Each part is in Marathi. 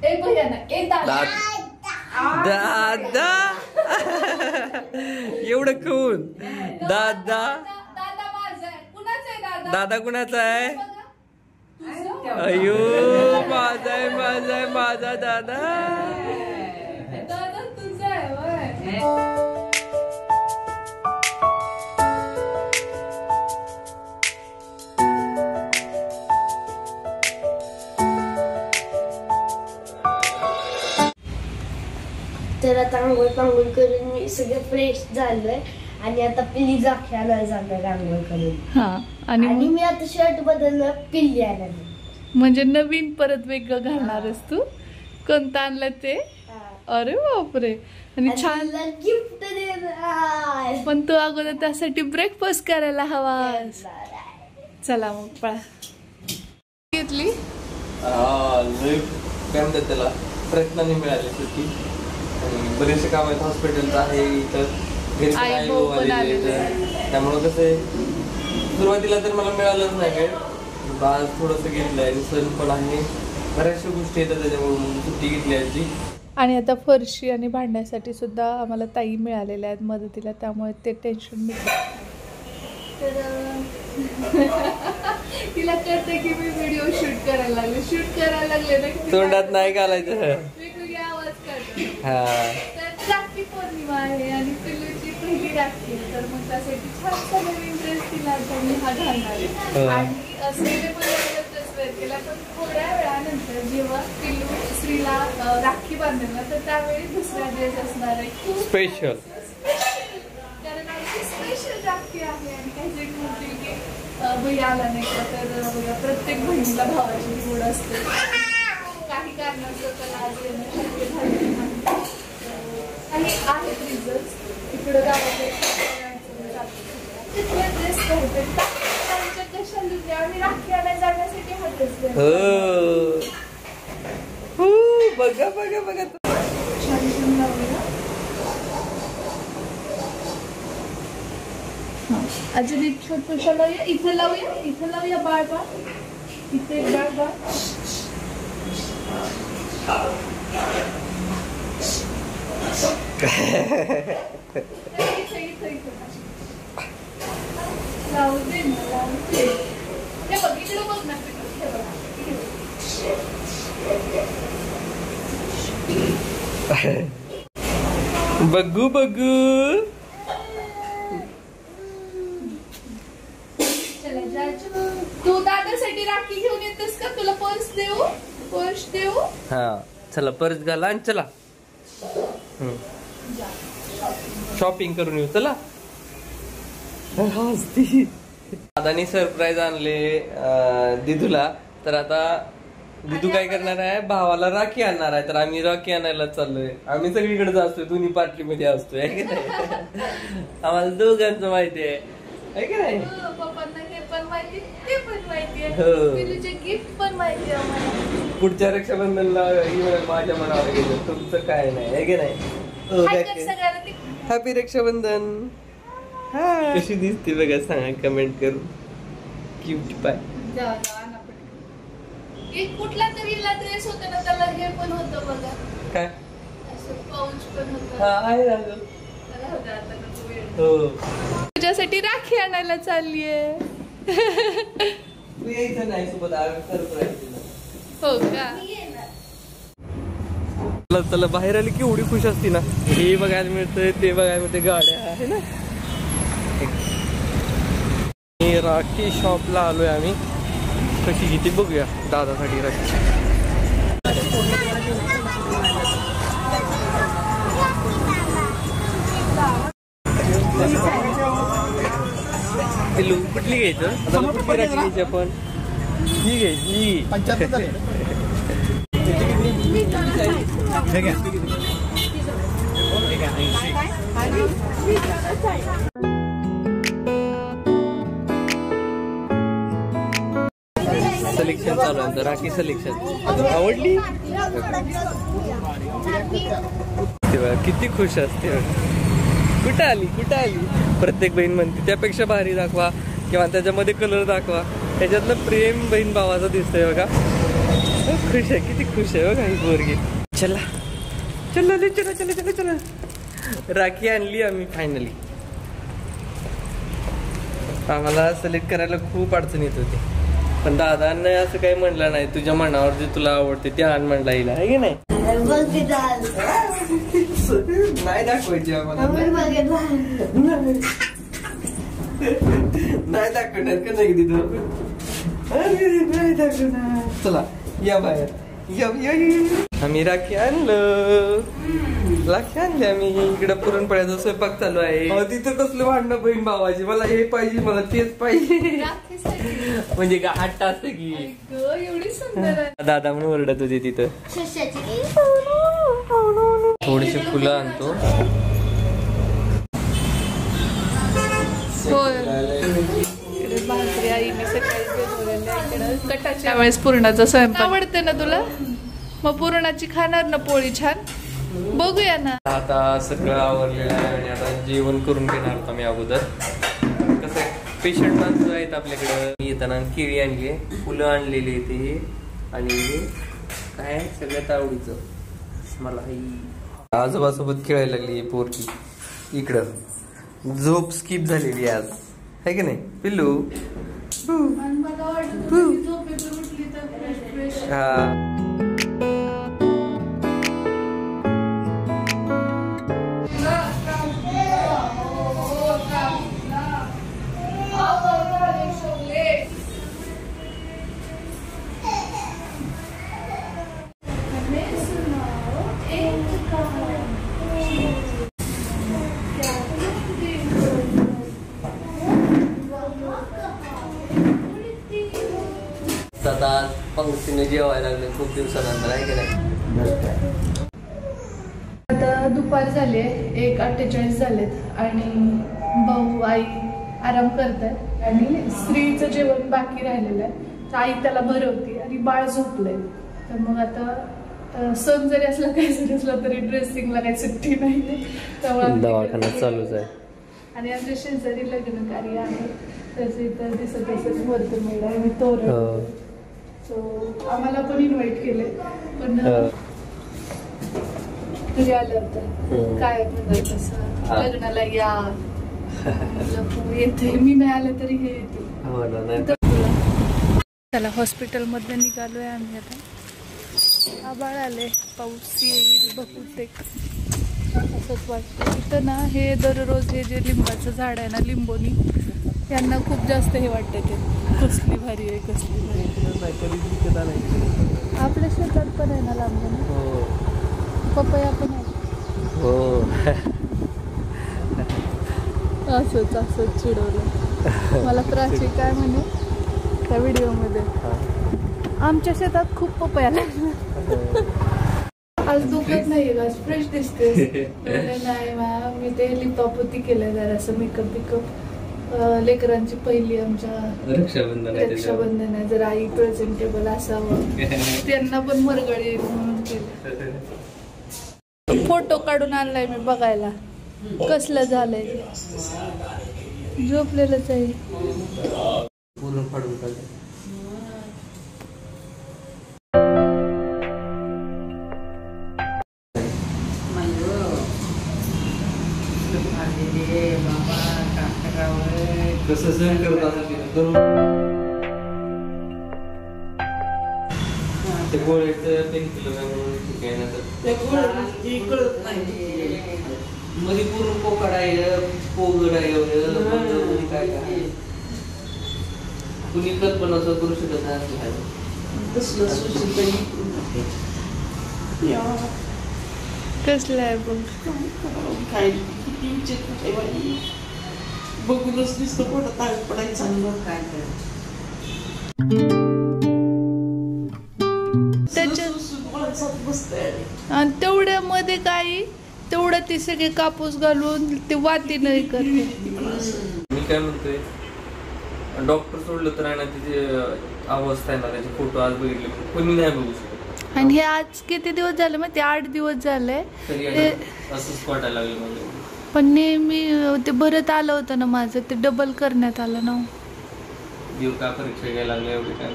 ए भैया ना ए दादा दादा एवढं कोण दादा दादा माझा आहे. कुणाचा आहे दादा? दादा कुणाचा आहे? तुझं? अयो माझा आहे माझा आहे माझा दादा. दादा तुझा आहे होय. तर आता आंघोळ पांघोळ करून मी सगळं फ्रेश झालोय आणि आता पिल्ली जाख्याला जाणार आंघोळ करून. हा आणि मी आता शर्ट बदललं पिल्ली आला म्हणजे नवीन परत वेगळं घालणारच तू. कोणतं आणलं ते? अरे बापरे. आणि छान गिफ्ट देणार. पण तू अगोदर त्यासाठी ब्रेकफास्ट करायला हवास. चला मग पळा. घेतली काय म्हणतात त्याला प्रयत्नाने मिळाली सुट्टी. बरेचसे काम आहेत हॉस्पिटलचं आहे इथं घरी त्यामुळं कसं आहे सुरुवातीला तर मला मिळालंच नाही काय. आज थोडंसं घेतलंय आणि सण पण आहे बऱ्याचशा गोष्टी येतात त्याच्यामुळे सुट्टी घेतली याची. आणि आता फरशी आणि भांडण्यासाठी सुद्धा आम्हाला ताई मिळालेल्या आहेत मदतीला त्यामुळे ते टेन्शन मिळतं. तिला कळतं की मी व्हिडिओ शूट करायला लागले ना तोंडात नाही घालायचं वेगवेगळे आवाज काढतो. तर राखी पौर्णिमा आहे आणि पिल्लूची पहिली राखी तर मग त्यासाठी छानसा नवीन ड्रेस तिला आता मी हा घालणार आहे. आणि श्रीने पण ड्रेस वेअर केला पण थोड्या वेळानंतर जेव्हा पिल्लू श्रीला राखी बांधेल ना तर त्यावेळी दुसरा ड्रेस असणार आहे खूप स्पेशल. कारण आमची स्पेशल राखी आहे. आणि काही जण म्हणतील की भैया आला नाही का तर बघा प्रत्येक बहिणीला भावाची निवड असते. काही कारणास्तव त्याला आज येणं शक्य झाले नाही आणि आहेत रिझल्ट. इकडं गावाकडे तिथले ड्रेस करते त्यांच्या कशा लुटे आम्ही राखी आणायला जाण्यासाठी हा ड्रेस बघा बघा बघा छान छान लावूया. अजून एक छोटूशा लावूया. इथं लावूया बाळ इथे बाळ लावू दे ना हे बघ इकडे बघ ना बघू बघू. तू दादासाठी राखी घेऊन येतस का? तुला पर्स देऊ? हा चला पर्स घाला आणि चला शॉपिंग करून येऊ. चला दादानी सरप्राईज आणले दिदूला. तर आता दिदू काय करणार आहे भावाला राखी आणणार आहे. तर आम्ही राखी आणायला चाललोय. आम्ही सगळीकडे असतोय दोन्ही पार्टीमध्ये असतोय आहे की नाही. आम्हाला दोघांचं माहिती आहे की नाही. पप्पांना हे पण माहिती ते पण माहिती आहे. गिफ्ट पण माहिती आहे. पुढच्या रक्षाबंधनला माझ्या मनावर गेलं तुमचं काय नाही आहे की नाही. हॅपी रक्षाबंधन. कशी दिसते बघा सांगा कमेंट करून. क्यूट पाय. कुठला तरी ड्रेस होता ना त्याला हे पण होतं बघा काय असं पाऊच पण होतं. आहे हो तुझ्यासाठी राखी आणायला चाललीये. तू यायचं नाही सोबत हो का. चला बाहेर आली की एवढी खुश असती ना. हे बघायला मिळतंय ते बघायला मिळते गाड्या आहे ना. राखी शॉपला आलोय आम्ही. कशी किती बघूया दादासाठी राखी. कुठली घ्यायचं आता कुठली राखी घ्यायची आपण. ही घ्यायची सिलेक्शन चालू आहे राखी सिलेक्शन. आवडली किती खुश असते. कुठं आली प्रत्येक बहीण म्हणते त्यापेक्षा भारी दाखवा किंवा त्याच्यामध्ये कलर दाखवा. त्याच्यातलं प्रेम बहीण भावाचं दिसतंय बघा. खुश आहे, किती खुश आहे बघा ही पोरगी. चला चला चला चला चला चला. राखी आणली आम्ही फायनली. आम्हाला सिलेक्ट करायला खूप अडचण येत होती, पण दादांना असं काही म्हणलं नाही, तुझ्या मनावर जे तुला आवडते ते आण म्हणला येईल, आहे की नाही? नाही दाखवायची आम्हाला, नाही दाखवणार का नाही तिथं, नाही दाखवणार. चला या बाहेर, आम्ही राखी आणलं, राखी आणली आम्ही. इकडे पुरणपोळ्याचा स्वयंपाक चालू आहे. तिथं कसलं भांडणं बहीण भावाची, मला हे पाहिजे मला तेच पाहिजे, म्हणजे का हट्ट असते की. एवढी सुंदर आहे. दादा म्हणून ओरडत होती तिथं. थोडीशी फुलं आणतो. भाकरी आईने सकाळी इकडं कटाच्या वेळेस पुरणाचा स्वयंपाक आवडते ना तुला, मग पुरणाची खाणार ना पोळी छान. बघूया ना. आता सगळं आवरलेलं आहे आणि आता जेवण करून घेणार होता मी अगोदर. कसं आहे, पेशंट माणसं आहेत आपल्याकडं. मी येताना केळी आणली, फुलं आणलेली ते, आणि काय सगळ्यात आवडीचं मला आजोबासोबत खेळायला लागली पोरकी. इकडं झोप स्किप झालेली आज, आहे की नाही पिल्लू? हा. आता पंक्तीने जेवायला लागले खूप दिवसानंतर, आहे की नाही? आता दुपार झाले 1:48 झालेत आणि भाऊ आई आराम करतात आणि स्त्रीचं जेवण बाकी राहिलेलं आहे. तर आई त्याला भरवती आणि बाळ झोपलंय. तर मग आता सण जरी असला काही जरी असला तरी ड्रेसिंगला काही सुट्टी नाही, दवाखाना चालूच आहे. आणि आमच्या शेजारी लग्न कार्य आहे, त्याचं इथं दिसत असत वरती मेळा आणि तोरण. सो आम्हाला पण इन्व्हाइट केले, पण घरी आलं होतं काय म्हणतात तसं लग्नाला या येते. मी नाही आले तरी हे येते. चला हॉस्पिटल मधनं निघालोय आम्ही आता. आभाळ आले, पाऊस येईल बहुतेक असंच वाटतं. इथं ना हे दररोज हे जे लिंबाचं झाड आहे ना, लिंबोनी, यांना खूप जास्त हे वाटतं ते कसली भारी आहे, कसली भारी. आपल्या शेतात पण आहे ना लांब, पपया पण आहे. असंच चिडवलं मला प्राची. काय म्हणे त्या व्हिडिओ मध्ये, आमच्या शेतात खूप पपया लागला. आज दुखत नाही, आज फ्रेश दिसते. नाही मॅम, मी ते लिपापोती केलंय जरासं मेकअप बिकअप. लेकरांची पहिली आमच्या रक्षाबंधन आहे, जर आई प्रेझेंटेबल असावं, त्यांना पण मरगळ येईल म्हणून केलं. फोटो काढून आणलाय मी बघायला कसलं झालंय. झोपलेलंच आहे. कसं सहन करत असेल ते गोळ्याचं पेनकिलर मध्ये पूर्ण पोकाड आहे, पोगड आहे, काय काय कुणी कल्पना करू शकत नाही. कसलं आहे बघ, बघूनच दिसतं पोटात ताण पडायचं. काय आणि तेवढ्यामध्ये काही तेवढं ते सगळे कापूस घालून ते वाती नाही करते. मी काय म्हणतोय, डॉक्टर सोडलं तर आहे ना तिथे अवस्था आहे ना, त्याचे फोटो आज बघितले कोणी नाही बघू शकत. आणि हे आज किती दिवस झाले मग ते 8 दिवस झाले असंच वाटायला लागलं मला. पण नेहमी ते भरत आलं होतं ना माझं, ते डबल करण्यात आलं ना. देव का परीक्षा घ्यायला लागल्या एवढे काय.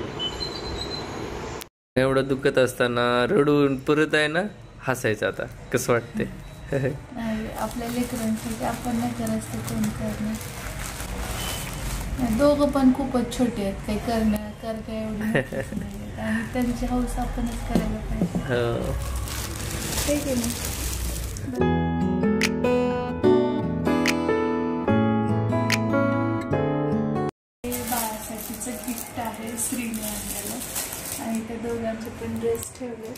एवढं दुखत असताना रडून परत आहे ना हसायचं. आता कसं वाटते? नाही, आपल्या लेकरांसाठी आपण नाही करायचं तर कोण करणार. दोघं पण खूपच छोटे आहेत, काही करण्या एवढी मोठीच नाहीयेत. आणि त्यांची हौस आपणच करायला पाहिजे. हो. ठीक आहे ना. बाळासाठीचं गिफ्ट आहे, श्रीने आणलेलं. आणि त्या दोघांचे पण ड्रेस ठेवले.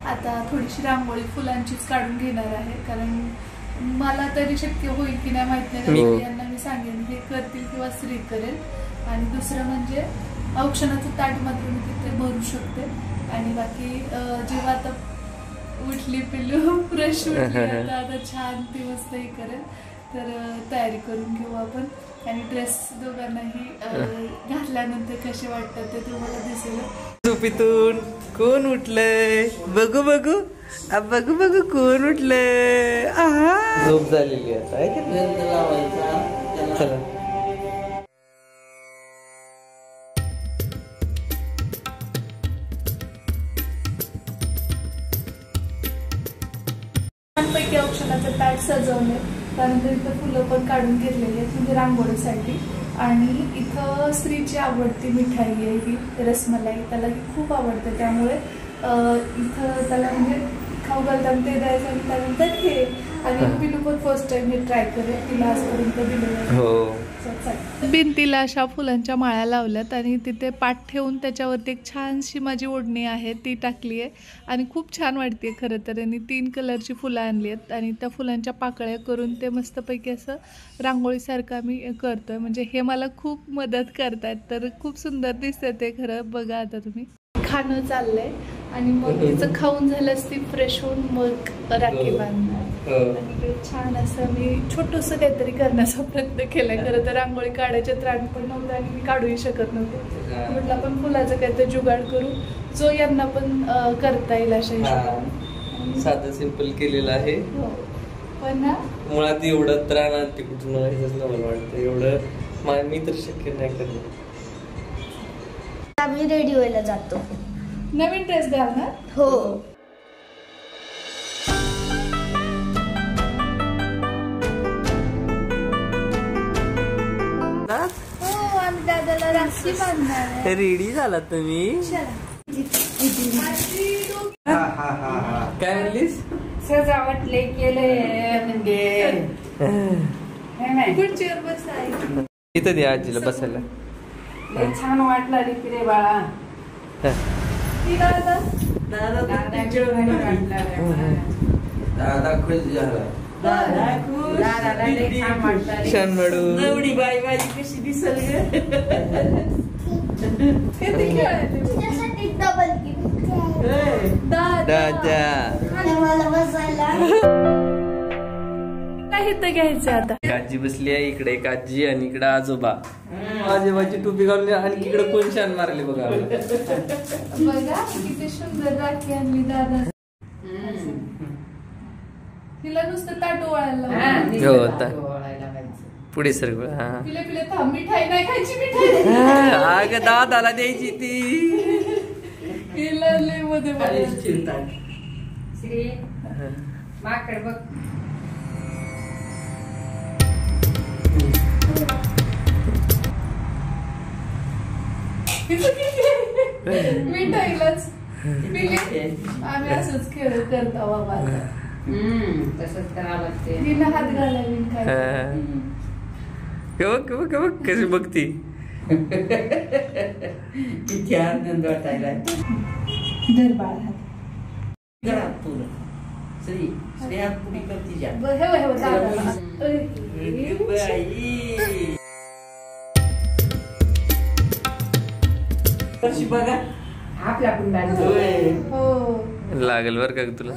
आता थोडीशी रांगोळी फुलांचीच काढून घेणार आहे, कारण मला तरी शक्य होईल की नाही माहित नाही. यांना मी सांगेन हे करतील किंवा श्री करेल. आणि दुसरं म्हणजे औक्षणाचं ताट मात्र मी तिथे भरू शकते. आणि बाकी जेव्हा आता उठली पिल्लू फ्रेश उठली आता छान ती मस्त हे करेल, तर तयारी करून घेऊ आपण. आणि ड्रेस दोघांनाही घातल्यानंतर कसे वाटतात ते तुम्हाला दिसेल. झोपेतून कोण उठलंय बघू बघू, बघू बघू कोण उठलंय. झोप झालेली आता. चला छानपैकी औक्षणाचं ताट सजवले. त्यानंतर इथं फुलं पण काढून घेतलेली आहेत म्हणजे रांगोळीसाठी. आणि इथं स्त्रीची आवडती मिठाई आहे ही रसमलाई. त्याला ही खूप आवडते, त्यामुळे इथं त्याला म्हणजे खाऊ घालताना ते द्यायचं. आणि त्यानंतर हे. आणि पिलू पण फर्स्ट टाइम हे ट्राय करेल. तिला आजपर्यंत दिलेलं. भिंतीला अशा फुलांच्या माळ्या लावल्यात आणि तिथे पाट ठेवून त्याच्यावरती एक छानशी माझी ओढणी आहे ती टाकली आहे. आणि खूप छान वाटते खरं तर. आणि 3 कलरची फुलं आणली आहेत आणि त्या फुलांच्या पाकळ्या करून ते मस्तपैकी असं रांगोळीसारखं आम्ही करतोय. म्हणजे हे मला खूप मदत करतात, तर खूप सुंदर दिसते ते. खरं बघा आता तुम्ही. खाणं चाललंय आणि मग तिचं खाऊन झालंच ती फ्रेश होऊन मग राखी बांधणार. आणि छान असं मी छोटंसं काहीतरी करण्याचा प्रयत्न केलाय. खरं तर रांगोळी काढायचे त्राण पण नव्हतं आणि मी काढूही शकत नव्हते. म्हटलं आपण फुलाचं काहीतरी जुगाड करू जो यांना पण करता येईल अशा हिशोबाने. साधं सिंपल केलेलं आहे. पण ना मुळात एवढं त्राण आणते कुठून मला वाटतं. एवढं मी तर शक्य नाही करणार. आम्ही रेडी व्हायला जातो. नवीन ड्रेस घालणार. हो. आम्ही दादाला राखी बांधणार आहे. रेडी झालात तुम्ही? काय म्हणलीस? सजावट लय केलंय म्हणजे खुर्चीवर बसाय. इथं दे आजीला बसायला. लय छान वाटलं रे बाळा. दादा दादा खुश झाला. दादाला लय छान वाटलं. छान मॅडम. एवढी बाई माझी कशी दिसल ग. किती खेळायचे तुझ्यासाठी डबल गिफ्ट. दादा मला बसायला नाही तर घ्यायचं आता. आजी बसली आहे इकडे. एक आजी आणि इकडे आजोबा. आजोबाची टोपी घालून आणि इकडे कोण शान मारले बघा. बघा किती सुंदर राखी आणली दादा. तिला नुसतं ताट ओळायला पुढे सर. हा पिले पिले थांब, मिठाई नाही खायची. मिठाई अगं दादाला द्यायची ती. तिला लय मध्ये श्री माकड बघ. मिठाईलाच पिले. आम्ही असंच खेळ करतो बाबा. तसंच करावं लागते. तिला हात घालावी काय. कशी बघती. किती आनंद वाटायला. धर बाळ हात. घरात तुला श्री स्नेहात पुरी करती जा. कशी बघा आपल्या पण लागल बर का तुला.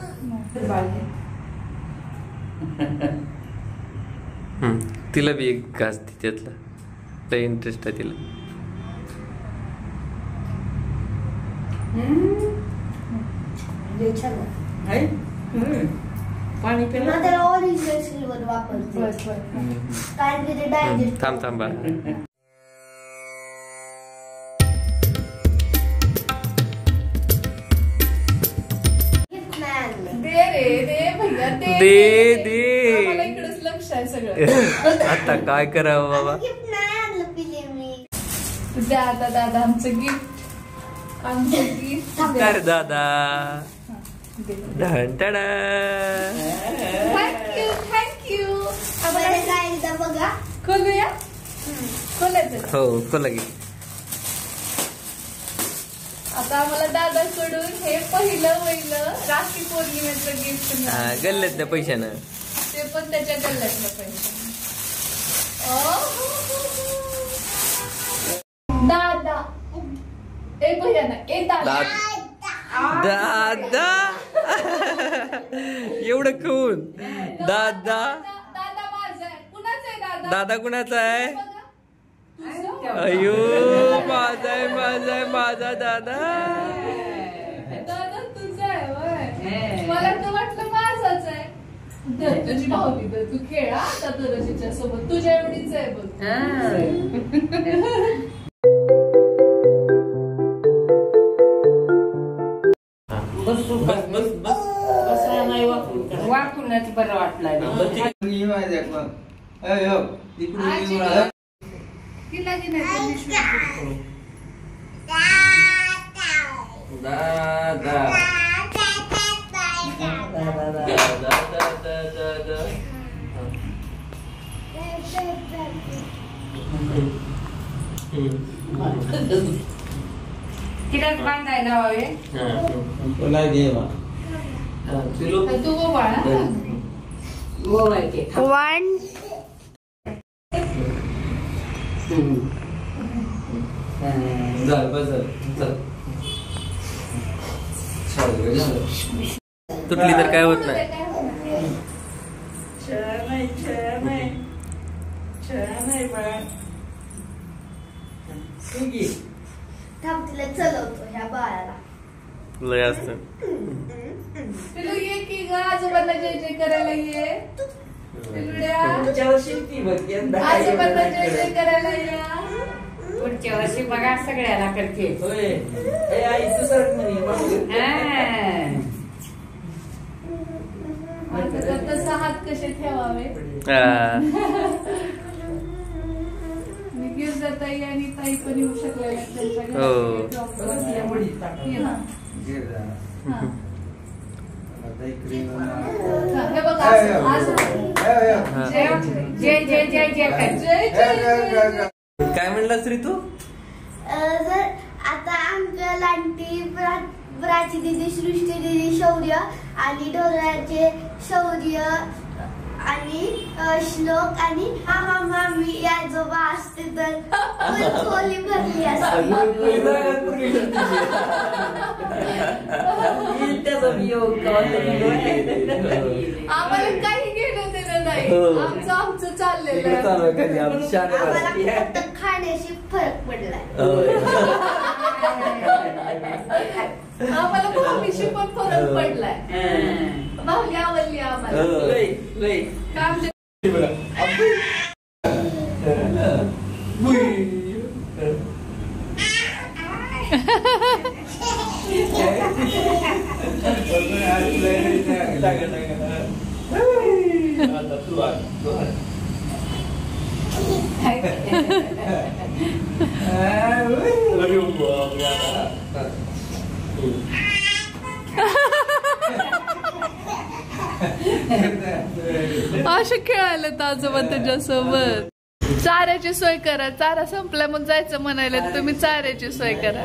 तिला बी एक घास ती त्यातला. लय इंटरेस्ट आहे तिला. पाणी पिलं ना त्याला ओरिजिनल सिल्वर वापरते बस बस कारण की ते डायजेस्ट थांब थांबा दे रे दे भैया दे. आम्हाला इकडेच लक्ष आहे सगळं. आता काय करावं बाबा गिफ्ट नाही आणलं पिले मी दादा दादा आमचं गिफ्ट कर दादा ढंटडा. थँक्यू आम्हाला काय एकदा बघा खोलूया खोलायचं हो खोला की आता आम्हाला दादाकडून हे पहिलं राखी पौर्णिमेचं गिफ्ट गल्ल्यातल्या पैशानं ते पण त्याच्या गल्ल्यातलं पैसे. दादा ए भैया ना ए दादा दादा एवढं खून दादा दादा माझा आहे कुणाचा आहे दादा दादा कुणाचा आहे बघा. तुझं? अयो माझा आहे माझा आहे माझा दादा दादा तुझा आहे होय. मला तर वाटलं माझाच आहे. धर तुझी भावली तर तू खेळा आता दरजीच्या सोबत तुझ्या एवढीच आहे बघ. बसू बस बस बस बसा नाही वापरून करा. वाकूनच बरं वाटलं तिला की नाही पिशवी. दादा तिलाच बांधायला हवे. तू गो बाळा. गोवायचे वन झालं बस झालं चल तुटली तर काय होत नाही. छान आहे छान आहे छान आहे बाळ तू घे. थांब तिला चलवतो ह्या बाळाला लय असत पिलू ये की ग आजोबांना जय जय करायला ये. पिलुड्या तुमच्यावर शिकती बघ यंदा काय आजोबांना एवढं जय जय नाही करायला या. पुढच्या वर्षी बघा सगळ्याला करते. करत. होय ए, आई तू सरक म्हणे मग. आता तसा हात कसे ठेवावे मी गिफ्ट ताई आणि ताई पण येऊ शकलेल्या आहेत त्यांच्या हो. घरी. या मुडीत टाका. ये ना. हा. हे बघा असं- असं. जय जय जय जय कर. जय जय जय. काय म्हणलास रे तू जर आता अंकल आंटी प्राची दिदी सृष्टी दिदी शौर्य आणि ढोराचे शौर्य आणि श्लोक आणि मामा मामी आजोबा असते तर फुल खोली भरली असते त्याचा वियोग आम्हाला काही घेणं देणं नाही. हो. आमचं चाललेलं इकडे आहे. चालू आहे कधी आमची शाळा आम्हाला फक्त खाण्याशी फरक पडलाय आम्हाला भाऊलीशी पण फरक पडलाय. भाऊली आवडली आम्हाला. लय लय काम जे- असे खेळायला तर आजोबा तुझ्यासोबत. चाऱ्याची सोय करा. चारा संपला मग जायचं म्हणायला तुम्ही चाऱ्याची सोय करा.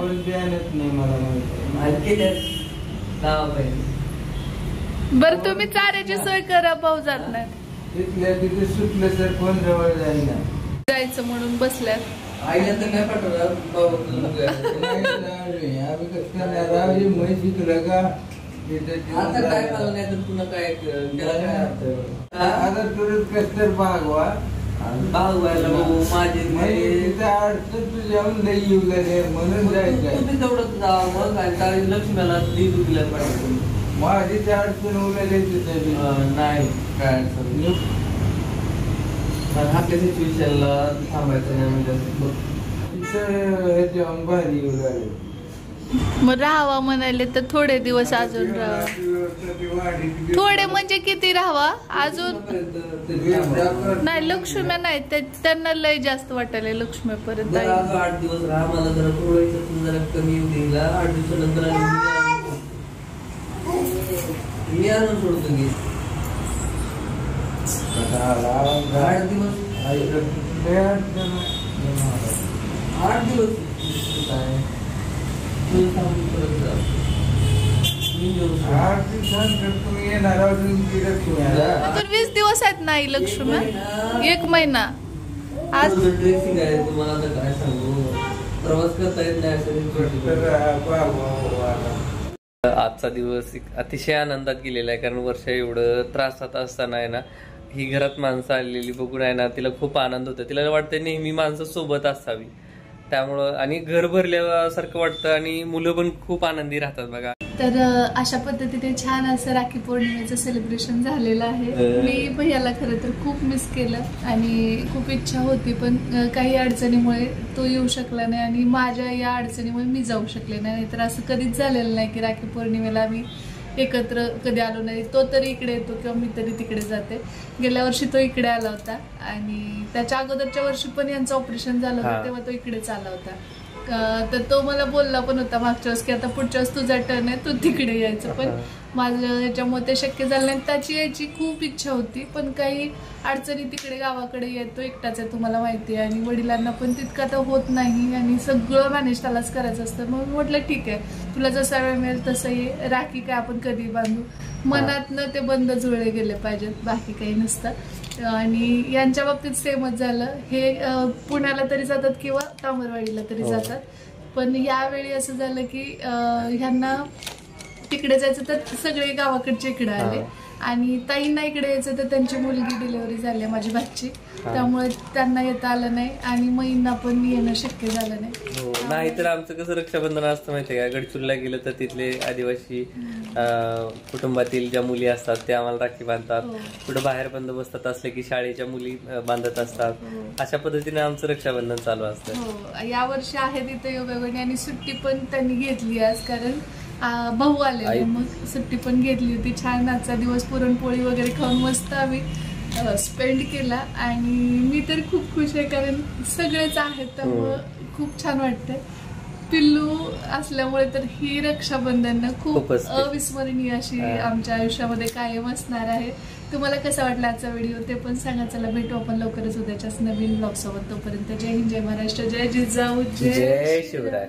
बर तुम्ही चाऱ्याची सोय करा. भाऊ जात नाही तिथे सुटलं तर कोण जवळ जाईना जायचं म्हणून बसल्यात. आईला तर नाही पाठवलं बाबा म्हैस विकलं का आता काय झालं नाही तर पुन्हा काय त्याला काय अर्थ आहे? आता तुरंत कस्तर भागवा भाऊ व्हायला बाबू माझे तिथे अडचण तू जाऊन लई येऊ लागले म्हणून जायचं तुम्ही तेवढं जावं मग आणि ताई लक्ष्मीला दी दुखल्या पाहिजे माझी त्या अडचण उरलेली तिथे नाही काय अडचण नाही. पण आपल्या सिच्युएशनला थांबायचं नाही म्हणजे ह्याच्याहून भारी येऊ लागले. मग राहावा म्हणाले तर थोडे दिवस अजून राहावा. थोडे म्हणजे किती राहावा अजून? नाही लक्ष्म्या नाही त्यांना लय जास्त वाटायला लक्ष्मीपर्यंत. 8 दिवस राहा, मला जरा थोडं इथं जरा कमी येऊ देईल. 8 दिवसानंतर मी आणून सोडतो की 8 दिवस 8 दिवस काय तुझं थांबून परत जा. मी येऊ शकतो. 8 दिवसांनंतर तुम्ही येणार अजून तिकडे तुम्हाला अजून 20 दिवस आहेत नाही लक्ष्म्या. 1 महिना आज ड्रेसिंग आहे. तुम्हाला आता काय सांगू, प्रवास करता येत नाही असं. आजचा दिवस अतिशय आनंदात गेलेला आहे, कारण वर्ष एवढं त्रासात असताना आहे ना, ही घरात माणसं आलेली बघून आहे ना, तिला खूप आनंद होतो. तिला वाटतं नेहमी माणसं सोबत असावी, त्यामुळं आणि घर भरल्यासारखं वाटतं आणि मुलं पण खूप आनंदी राहतात बघा. तर अशा पद्धतीने छान असं राखी पौर्णिमेचं सेलिब्रेशन झालेलं आहे. मी भैयाला खरं तर खूप मिस केलं आणि खूप इच्छा होती, पण काही अडचणीमुळे तो येऊ शकला नाही आणि माझ्या या अडचणीमुळे मी जाऊ शकले नाही. तर असं कधीच झालेलं नाही की राखी पौर्णिमेला आम्ही एकत्र कधी आलो नाही. तो तरी इकडे येतो किंवा मी तरी तिकडे जाते. गेल्या वर्षी तो इकडे आला होता आणि त्याच्या अगोदरच्या वर्षी पण यांचं ऑपरेशन झालं होतं, तेव्हा तो इकडेच आला होता. तर तो मला बोलला पण होता मागच्या वेळेस की आता पुढच्या वेळेस तुझा टर्न आहे, तू तिकडे यायचं. पण माझं याच्यामुळे ते शक्य झालं नाही. त्याची यायची खूप इच्छा होती, पण काही अडचणी तिकडे गावाकडे येतो एकटाच आहे तुम्हाला माहिती आहे, आणि वडिलांना पण तितका तर होत नाही आणि सगळं मॅनेज त्यालाच करायचं असतं. मग म्हटलं ठीक आहे, तुला जसा वेळ मिळेल तसं ये. राखी काय आपण कधी बांधू, मनातनं ते बंद जुळले गेले पाहिजेत, बाकी काही नसतं. आणि यांच्या बाबतीत सेमच झालं. हे पुण्याला तरी जातात किंवा तामरवाडीला तरी जातात, पण यावेळी असं झालं की ह्यांना तिकडे जायचं तर सगळे गावाकडचे इकडे आले आणि ताईंना इकडे यायचं तर त्यांची मुलगी डिलिव्हरी झाली माझी भाची, त्यामुळे त्यांना येता आलं नाही आणि महिना पण येणं शक्य झालं नाही. नाही तर आमचं कसं रक्षाबंधन असतं माहितीये का, गडचिरोलीला गेलं तर तिथले आदिवासी कुटुंबातील ज्या मुली असतात त्या आम्हाला राखी बांधतात. कुठं बाहेर बंदोबस्तात असले की शाळेच्या मुली बांधत असतात. अशा पद्धतीने आमचं रक्षाबंधन चालू असतं. यावर्षी आहे तिथे योगायोगाने आणि सुट्टी पण त्यांनी घेतली आज, कारण भाऊ आले मग सुट्टी पण घेतली होती. छान आजचा दिवस पुरणपोळी वगैरे खाऊन मस्त आम्ही स्पेंड केला आणि मी तर खूप खुश आहे, कारण सगळेच आहेत त्यामुळं खूप छान वाटतंय. पिल्लू असल्यामुळे तर ही रक्षाबंधन खूप अविस्मरणीय अशी आमच्या आयुष्यामध्ये कायम असणार आहे. तुम्हाला कसा वाटला आजचा व्हिडिओ ते पण सांगा. चला भेटू आपण लवकरच उद्याच्याच नवीन ब्लॉग सोबत. तोपर्यंत जय हिंद, जय महाराष्ट्र, जय जिजाऊ, जय शिवराय.